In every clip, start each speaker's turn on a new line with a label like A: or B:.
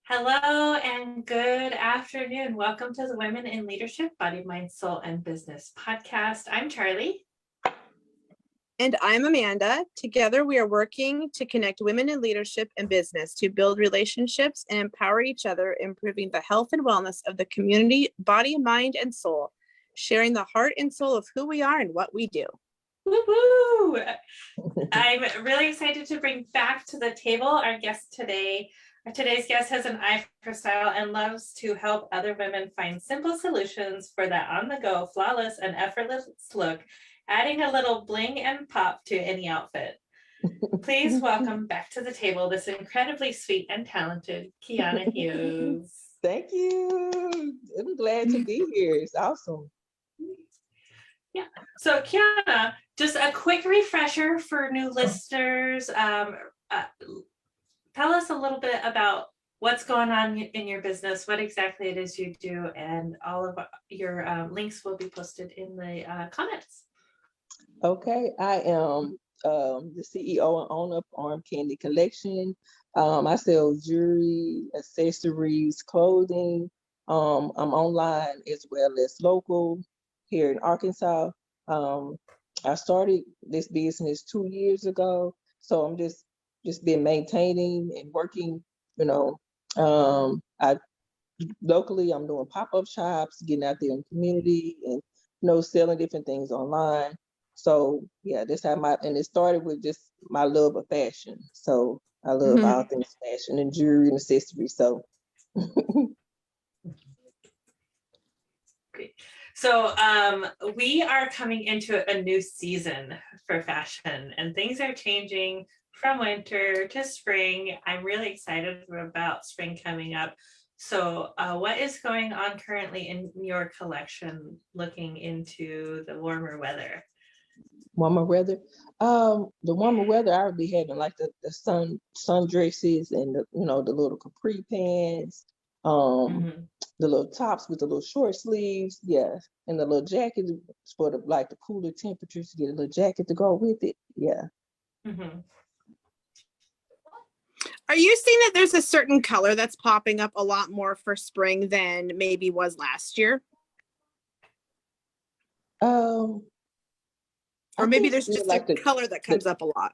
A: Hello and good afternoon. Welcome to the Women in Leadership, Body, Mind, Soul, and Business podcast. I'm Charlie.
B: And I'm Amanda. Together, we are working to connect women in leadership and business to build relationships and empower each other, improving the health and wellness of the community, body, mind, and soul, sharing the heart and soul of who we are and what we do.
A: Woo-hoo! I'm really excited to bring back to the table our guest today. Today's guest has an eye for style and loves to help other women find simple solutions for that on-the-go, flawless, and effortless look, adding a little bling and pop to any outfit. Please welcome back to the table this incredibly sweet and talented Kiauana Hughes.
C: Thank you. I'm glad to be here. It's awesome.
A: Yeah. So Kiauana, just a quick refresher for new listeners. Tell us a little bit about what's going on in your business, what exactly it is you do, and all of your links will be posted in the comments.
C: Okay, I am the CEO and owner of ArmKandy collection. I sell jewelry, accessories, clothing. I'm online as well as local here in Arkansas. I started this business 2 years ago, so I'm just been maintaining and working. I locally I'm doing pop-up shops, getting out there in the community, and selling different things online. So yeah, this how and it started with just my love of fashion. So I love all things fashion and jewelry and accessories. So
A: Great. So we are coming into a new season for fashion, and things are changing from winter to spring. I'm really excited about spring coming up. So what is going on currently in your collection looking into the warmer weather?
C: Warmer weather. The warmer weather I would be having like the sun dresses and the little capri pants, the little tops with the little short sleeves, yeah, and the little jacket for the cooler temperatures, to get a little jacket to go with it. Yeah.
B: Are you seeing that there's a certain color that's popping up a lot more for spring than maybe was last year? Or maybe there's just a color that comes up a lot.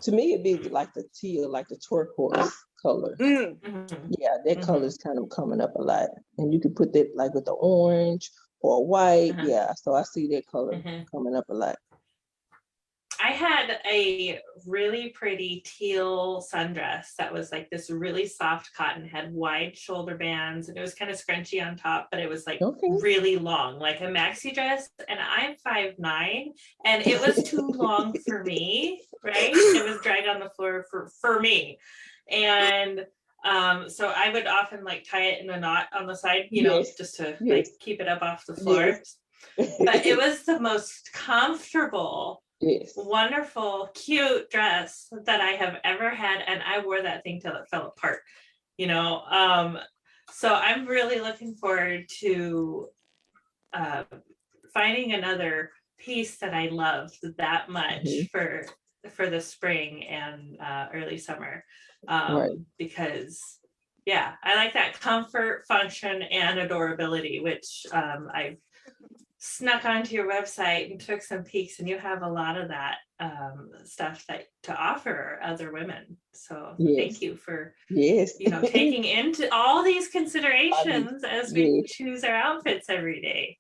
C: To me, it'd be like the teal, like the turquoise color. Yeah, that color is kind of coming up a lot. And you could put that like with the orange or white. Yeah, so I see that color coming up a lot.
A: I had a really pretty teal sundress that was like this really soft cotton, had wide shoulder bands, and it was kind of scrunchy on top, but it was like really long, like a maxi dress. And I'm 5'9", and it was too long for me, right? It was dragged on the floor for me. And so I would often like tie it in a knot on the side, just to like keep it up off the floor. But it was the most comfortable, wonderful, cute dress that I have ever had, and I wore that thing till it fell apart. So I'm really looking forward to finding another piece that I love that much for the spring and early summer, because I like that comfort, function, and adorability, which I've snuck onto your website and took some peeks, and you have a lot of that stuff to offer other women. So thank you for taking into all these considerations as we choose our outfits every day.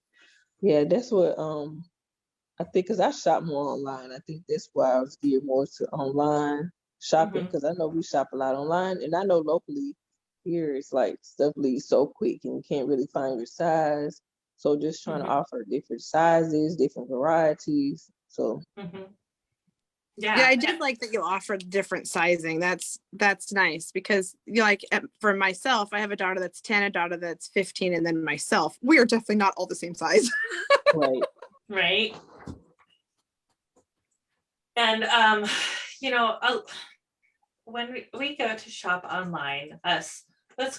C: Yeah, that's what I think, because I shop more online. I think that's why I was geared more to online shopping, because I know we shop a lot online, and I know locally here it's like stuff leaves so quick and you can't really find your size. So just trying to offer different sizes, different varieties. So
B: yeah, I did like that you offered different sizing. That's nice, because like for myself, I have a daughter that's 10, a daughter that's 15, and then myself. We are definitely not all the same size.
A: Right. And when we go to shop online, let's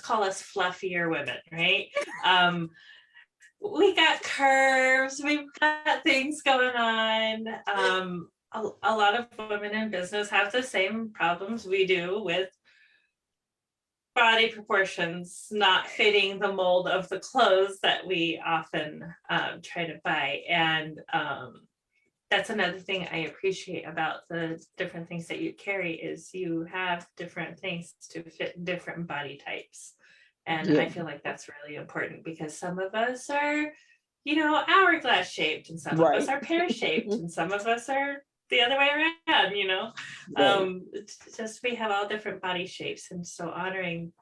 A: call us fluffier women, right? We got curves, we've got things going on. A lot of women in business have the same problems we do with body proportions not fitting the mold of the clothes that we often try to buy. And that's another thing I appreciate about the different things that you carry is you have different things to fit different body types. And
C: Yeah.
A: I feel like that's really important because some of us are, you know, hourglass shaped and some of us are pear shaped and some of us are the other way around, you know. It's just we have all different body shapes, and so honoring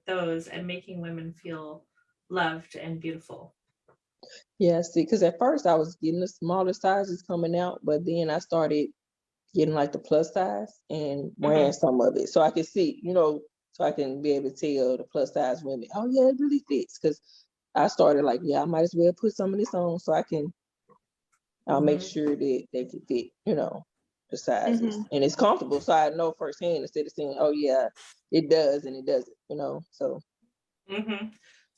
A: those and making women feel loved and beautiful.
C: Yeah, see, because at first I was getting the smaller sizes coming out, but then I started getting like the plus size and wearing some of it. So I can see, you know, so I can be able to tell the plus size women, oh yeah, it really fits. Because I started like, yeah, I might as well put some of this on so I can make sure that they can fit, you know, the sizes. And it's comfortable. So I know firsthand instead of saying, oh yeah, it does and it doesn't, you know, so.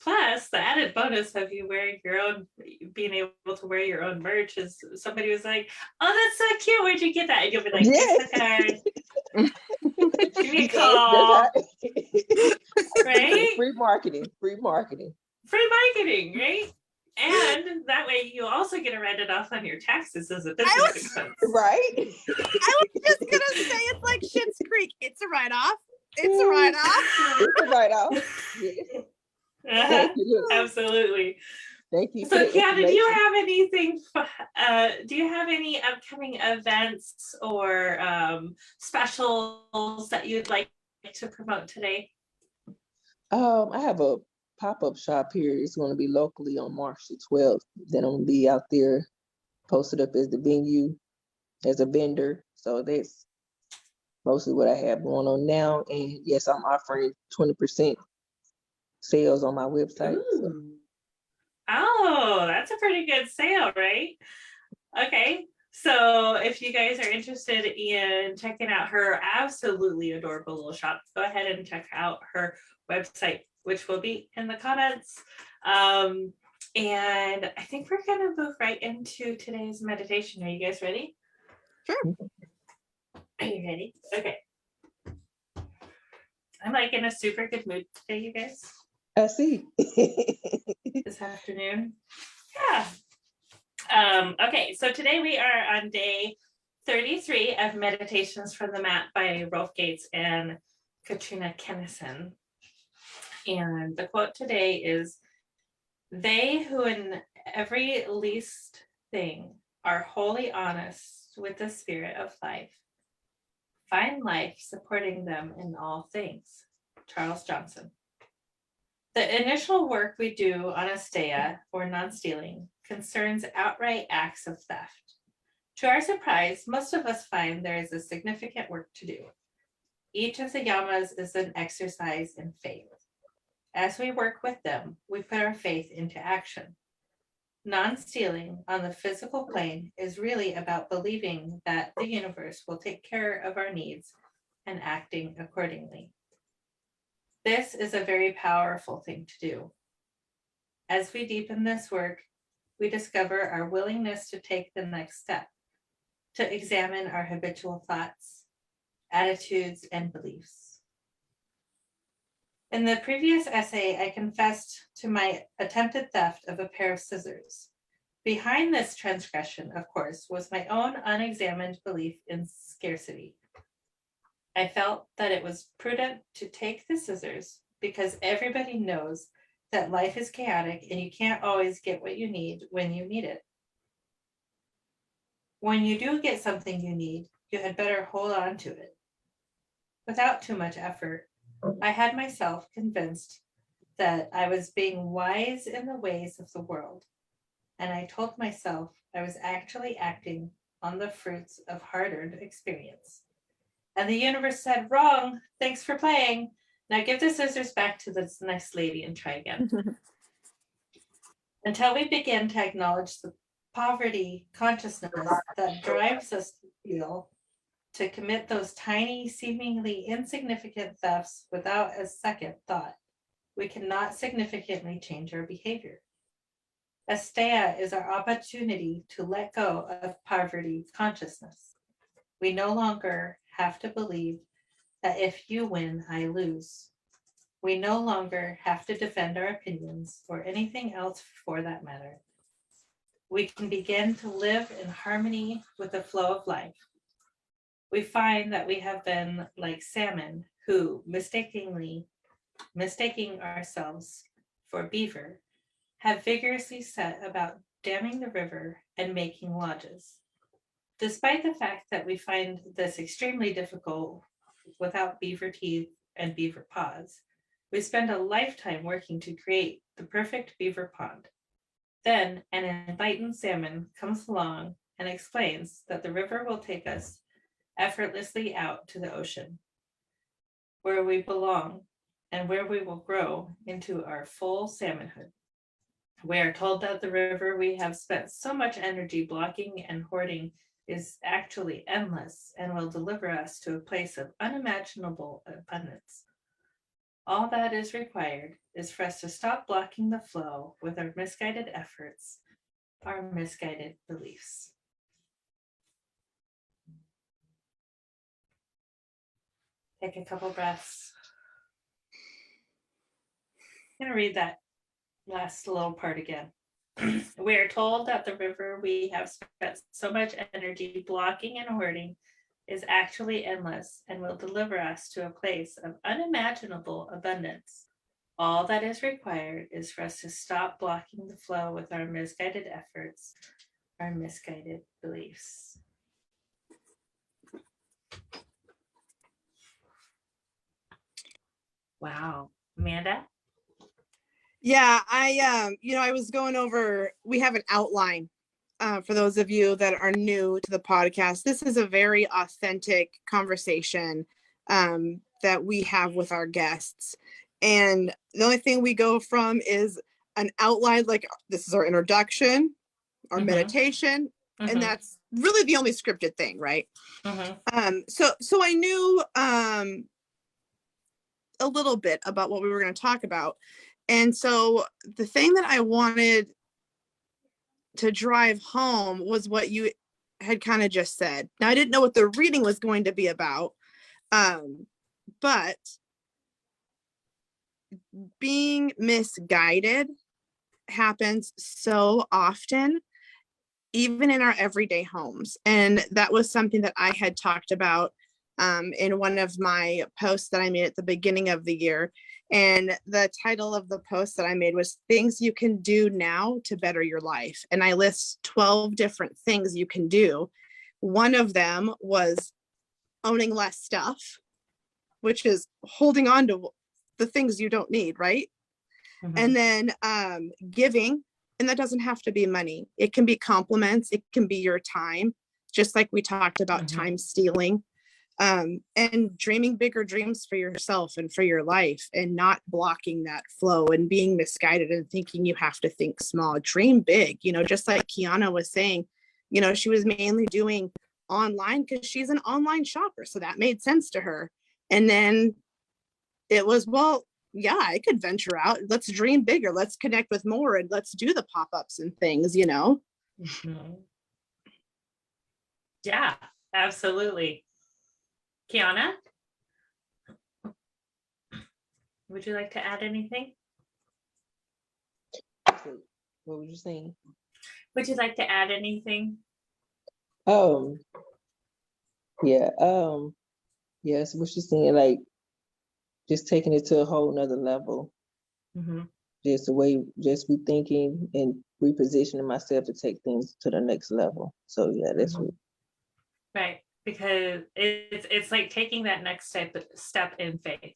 A: Plus, the added bonus of you wearing your own, being able to wear your own merch is somebody was like, oh, that's so cute. Where'd you get that? And you'll be like, yes, card. Give me a call. Right?
C: Free marketing, free marketing.
A: Free marketing, right? And that way you also get to write it off on your taxes as a business expense.
C: Right?
B: I was just going to say it's like Schitt's Creek. It's a write-off. It's a write-off.
C: It's a write-off. Yeah.
A: Absolutely.
C: Thank you.
A: So, Kiauana, do you have anything? Do you have any upcoming events or specials that you'd like to promote today?
C: I have a pop-up shop here. It's going to be locally on March the 12th. Then I'm going to be out there posted up as the venue as a vendor. So that's mostly what I have going on now. And yes, I'm offering 20% sales on my website. So.
A: Oh, that's a pretty good sale, right? Okay. So if you guys are interested in checking out her absolutely adorable little shop, go ahead and check out her website, which will be in the comments. And I think we're going to move right into today's meditation. Are you guys ready?
B: Sure.
A: Are you ready? Okay. I'm like in a super good mood today, you guys.
C: I see.
A: This afternoon. Yeah. Okay, so today we are on day 33 of Meditations from the Mat by Rolf Gates and Katrina Kennison. And the quote today is, "They who in every least thing are wholly honest with the spirit of life, find life supporting them in all things." Charles Johnson. The initial work we do on Asteya, or non-stealing, concerns outright acts of theft. To our surprise, most of us find there is a significant work to do. Each of the yamas is an exercise in faith. As we work with them, we put our faith into action. Non-stealing on the physical plane is really about believing that the universe will take care of our needs and acting accordingly. This is a very powerful thing to do. As we deepen this work, we discover our willingness to take the next step, to examine our habitual thoughts, attitudes, and beliefs. In the previous essay, I confessed to my attempted theft of a pair of scissors. Behind this transgression, of course, was my own unexamined belief in scarcity. I felt that it was prudent to take the scissors because everybody knows that life is chaotic and you can't always get what you need when you need it. When you do get something you need, you had better hold on to it. Without too much effort, I had myself convinced that I was being wise in the ways of the world, and I told myself I was actually acting on the fruits of hard-earned experience. And the universe said, "Wrong, thanks for playing. Now give the scissors back to this nice lady and try again." Until we begin to acknowledge the poverty consciousness that drives us to steal, to commit those tiny, seemingly insignificant thefts without a second thought, we cannot significantly change our behavior. Asteya is our opportunity to let go of poverty consciousness. We no longer have to believe that if you win, I lose. We no longer have to defend our opinions or anything else for that matter. We can begin to live in harmony with the flow of life. We find that we have been like salmon who, mistaking ourselves for beaver, have vigorously set about damming the river and making lodges. Despite the fact that we find this extremely difficult without beaver teeth and beaver paws, we spend a lifetime working to create the perfect beaver pond. Then an enlightened salmon comes along and explains that the river will take us effortlessly out to the ocean, where we belong and where we will grow into our full salmonhood. We are told that the river we have spent so much energy blocking and hoarding is actually endless and will deliver us to a place of unimaginable abundance. All that is required is for us to stop blocking the flow with our misguided efforts, our misguided beliefs. Take a couple breaths. I'm going to read that last little part again. We are told that the river we have spent so much energy blocking and hoarding is actually endless and will deliver us to a place of unimaginable abundance. All that is required is for us to stop blocking the flow with our misguided efforts, our misguided beliefs. Wow. Amanda?
B: Yeah, I was going over, we have an outline for those of you that are new to the podcast. This is a very authentic conversation that we have with our guests. And the only thing we go from is an outline, like this is our introduction, our meditation, and that's really the only scripted thing, right? So I knew a little bit about what we were going to talk about. And so the thing that I wanted to drive home was what you had kind of just said. Now, I didn't know what the reading was going to be about, but being misguided happens so often, even in our everyday homes. And that was something that I had talked about in one of my posts that I made at the beginning of the year. And the title of the post that I made was Things You Can Do Now to Better Your Life. And I list 12 different things you can do. One of them was owning less stuff, which is holding on to the things you don't need, right? And then giving, and that doesn't have to be money. It can be compliments. It can be your time, just like we talked about time stealing. And dreaming bigger dreams for yourself and for your life, and not blocking that flow and being misguided and thinking you have to think small. Dream big, just like Kiauana was saying, she was mainly doing online because she's an online shopper. So that made sense to her. And then it was, well, yeah, I could venture out. Let's dream bigger. Let's connect with more, and let's do the pop-ups and things, Yeah,
A: absolutely. Kiauana, would you like to add anything?
C: What was you saying?
A: Would you like to add anything?
C: Yes, what you're saying, like just taking it to a whole nother level. Just the way, just rethinking and repositioning myself to take things to the next level. So yeah, that's what.
A: Right. Because it's like taking that next step in faith.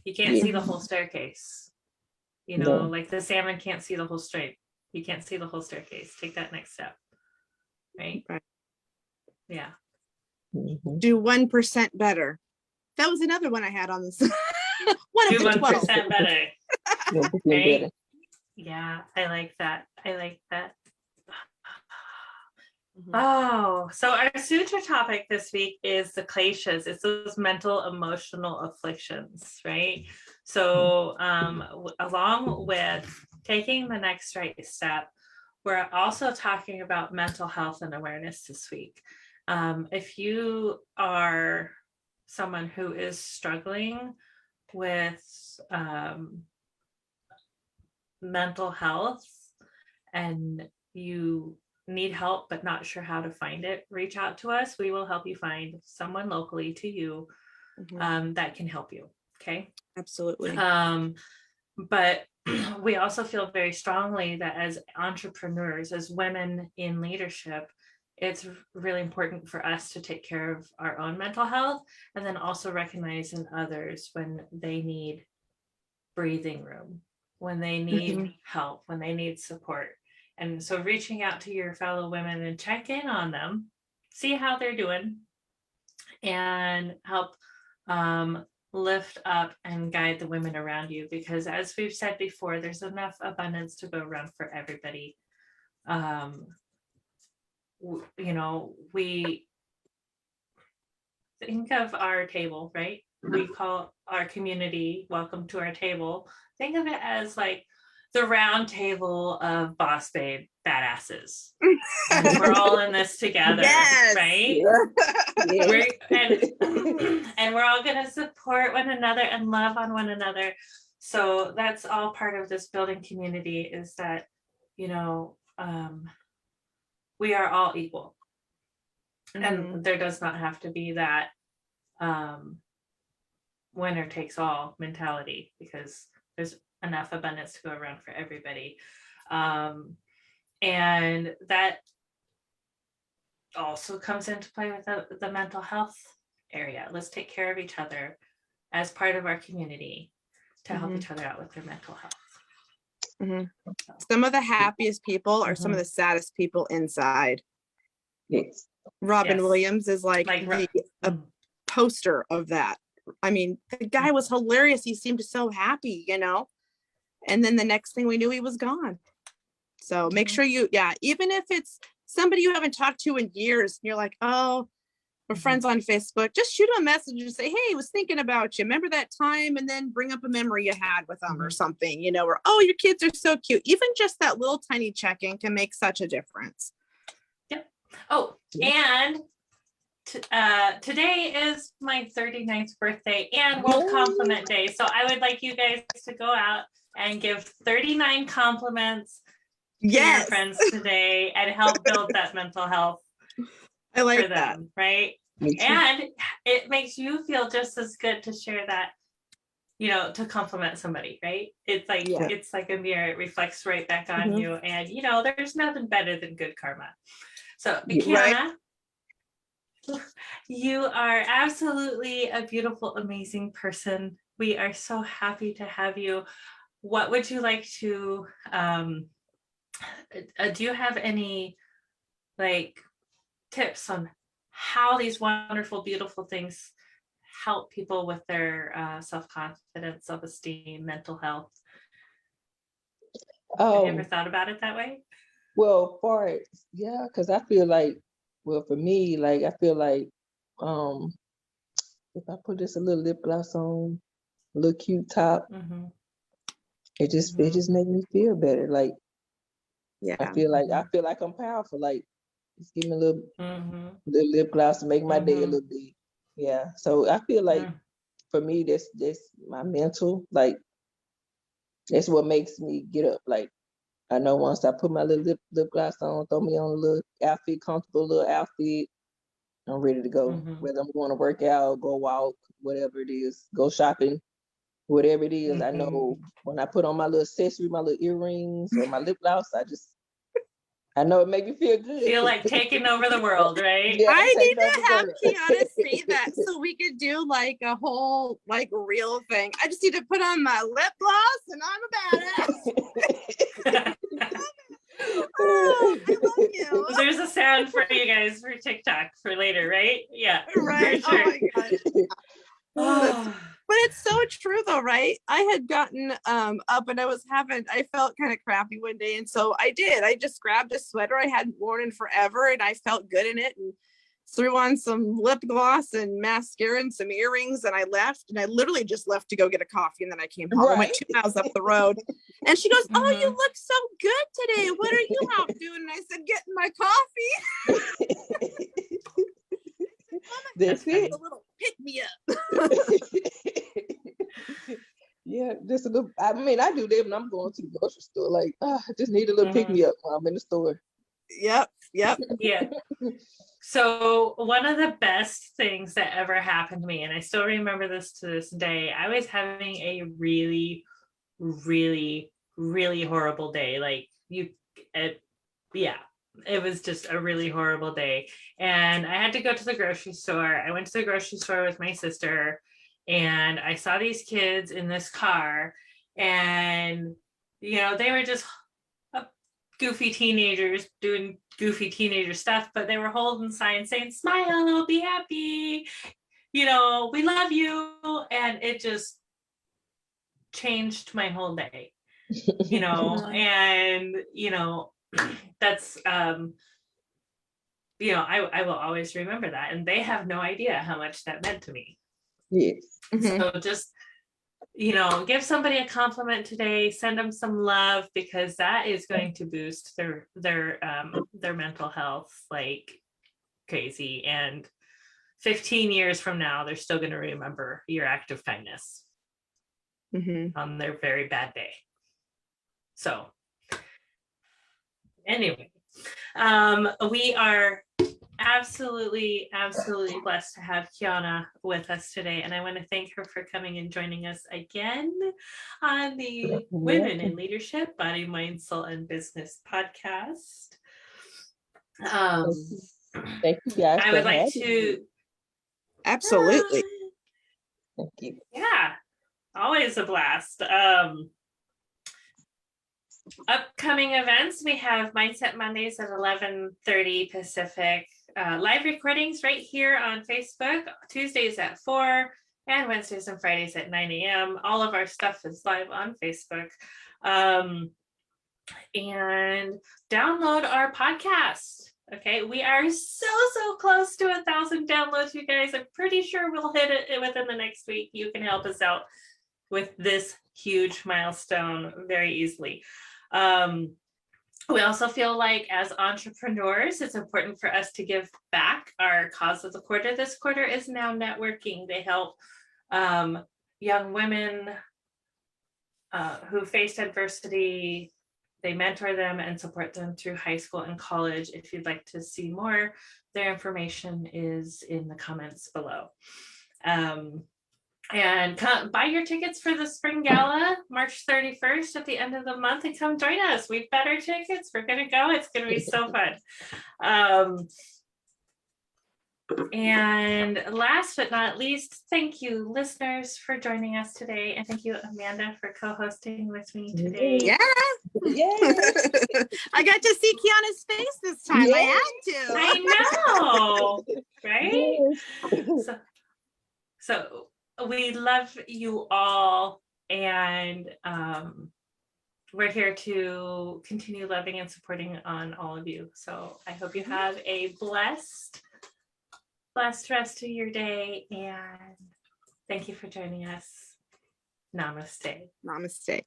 A: You can't see the whole staircase. Like the salmon can't see the whole strait. You can't see the whole staircase. Take that next step. Right? Yeah.
B: Do 1% better. That was another one I had on this. One
A: do 1% better. Right? Yeah, I like that. Oh, so our suture topic this week is the Klesha-s. It's those mental, emotional afflictions, right? So along with taking the next right step, we're also talking about mental health and awareness this week. If you are someone who is struggling with mental health and you need help but not sure how to find it, reach out to us. We will help you find someone locally to you that can help you. Okay.
B: Absolutely.
A: But we also feel very strongly that as entrepreneurs, as women in leadership, it's really important for us to take care of our own mental health and then also recognize in others when they need breathing room, when they need help, when they need support. And so reaching out to your fellow women and check in on them, see how they're doing, and help lift up and guide the women around you, because as we've said before, there's enough abundance to go around for everybody. You know, we think of our table, right? We call our community welcome to our table. Think of it as like the round table of boss babe badasses. And we're all in this together,
B: Yes.
A: right?
C: Yes.
A: And we're all going to support one another and love on one another. So that's all part of this building community, is that, you know, we are all equal. And there does not have to be that winner takes all mentality, because there's enough abundance to go around for everybody. And that also comes into play with the mental health area. Let's take care of each other as part of our community to help each other out with their mental health.
B: Some of the happiest people are some of the saddest people inside.
C: Yes.
B: Robin Williams is like a poster of that. I mean, the guy was hilarious. He seemed so happy, you know, and then the next thing we knew, he was gone. So make sure you, even if it's somebody you haven't talked to in years, and you're like, oh, we're friends on Facebook, just shoot them a message and say, hey, I was thinking about you. Remember that time? And then bring up a memory you had with them or something, you know, or, oh, your kids are so cute. Even just that little tiny check-in can make such a difference.
A: Yep. Oh, and today is my 39th birthday and World Compliment Day. So I would like you guys to go out and give 39 compliments to your friends today and help build that mental health.
B: I like
A: for them, right? And it makes you feel just as good to share that, you know, to compliment somebody, right? It's like it's like a mirror, it reflects right back on you, and you know, there's nothing better than good karma. So Kiauana, you are absolutely a beautiful, amazing person. We are so happy to have you. What would you like to do you have any like tips on how these wonderful, beautiful things help people with their self-confidence, self-esteem, mental health? Have you ever thought about it that way?
C: Well, because I feel like, well, for me, like I feel like if I put this a little lip gloss on, a little cute top, it just make me feel better. Like I feel like I'm powerful. Like just give me a little lip gloss to make my day a little bit. Yeah. So I feel like for me, that's my mental, like that's what makes me get up. Like I know once I put my little lip gloss on, throw me on a little outfit, comfortable little outfit, I'm ready to go. Whether I'm going to work out, go walk, whatever it is, go shopping, whatever it is. I know when I put on my little accessory, my little earrings or my lip gloss, I know it makes me feel good.
A: Feel like taking over the world, right?
B: Yeah, I need to have Kiauana say that so we could do like a whole like real thing. I just need to put on my lip gloss and I'm a badass. Oh, I love you.
A: There's a sound for you guys for TikTok for later, right? Yeah.
B: Right.
A: For sure.
B: Oh my gosh. But it's so true though, right? I had gotten up and I felt kind of crappy one day. And so I just grabbed a sweater I hadn't worn in forever and I felt good in it and threw on some lip gloss and mascara and some earrings and I left. And I literally just left to go get a coffee and then I came home. I went 2 miles up the road and she goes, oh, you look so good today. What are you out doing? And I said, getting my coffee.
C: That's it.
B: A little pick me up.
C: Yeah, just a little. I mean, I do that when I'm going to the grocery store. Like, I just need a little pick me up while I'm in the store.
B: Yep. Yep.
A: Yeah. So one of the best things that ever happened to me, and I still remember this to this day, I was having a really, really, really horrible day. Like it was just a really horrible day. And I had to go to the grocery store. I went to the grocery store with my sister, and I saw these kids in this car, and, they were just goofy teenagers doing goofy teenager stuff, but they were holding signs saying, smile, be happy, we love you. And it just changed my whole day, and, that's, I will always remember that. And they have no idea how much that meant to me.
C: Yes.
A: So just, give somebody a compliment today, send them some love, because that is going to boost their mental health like crazy. And 15 years from now, they're still going to remember your act of kindness on their very bad day. So anyway, we are absolutely blessed to have Kiauana with us today, and I want to thank her for coming and joining us again on the Women in Leadership, Body, Mind, Soul, and Business podcast.
C: Thank you guys.
A: I would like to
B: absolutely.
C: Thank you.
A: Yeah, always a blast. Upcoming events, we have Mindset Mondays at 11:30 Pacific. Live recordings right here on Facebook, Tuesdays at 4 and Wednesdays and Fridays at 9 a.m. All of our stuff is live on Facebook. And download our podcast. Okay, we are so close to 1,000 downloads, you guys. I'm pretty sure we'll hit it within the next week. You can help us out with this huge milestone very easily. We also feel like as entrepreneurs, it's important for us to give back. Our cause of the quarter this quarter is now networking. They help young women who faced adversity. They mentor them and support them through high school and college. If you'd like to see more, their information is in the comments below. And buy your tickets for the Spring Gala, March 31st at the end of the month, and come join us. We've got our tickets. We're going to go. It's going to be so fun. And last but not least, thank you, listeners, for joining us today. And thank you, Amanda, for co-hosting with me today.
B: Yeah. I got to see Kiauana's face this time.
C: Yeah.
B: I had to.
A: I know, right?
C: Yes.
A: So we love you all, and we're here to continue loving and supporting on all of you. So I hope you have a blessed rest of your day, and thank you for joining us. Namaste.
B: Namaste.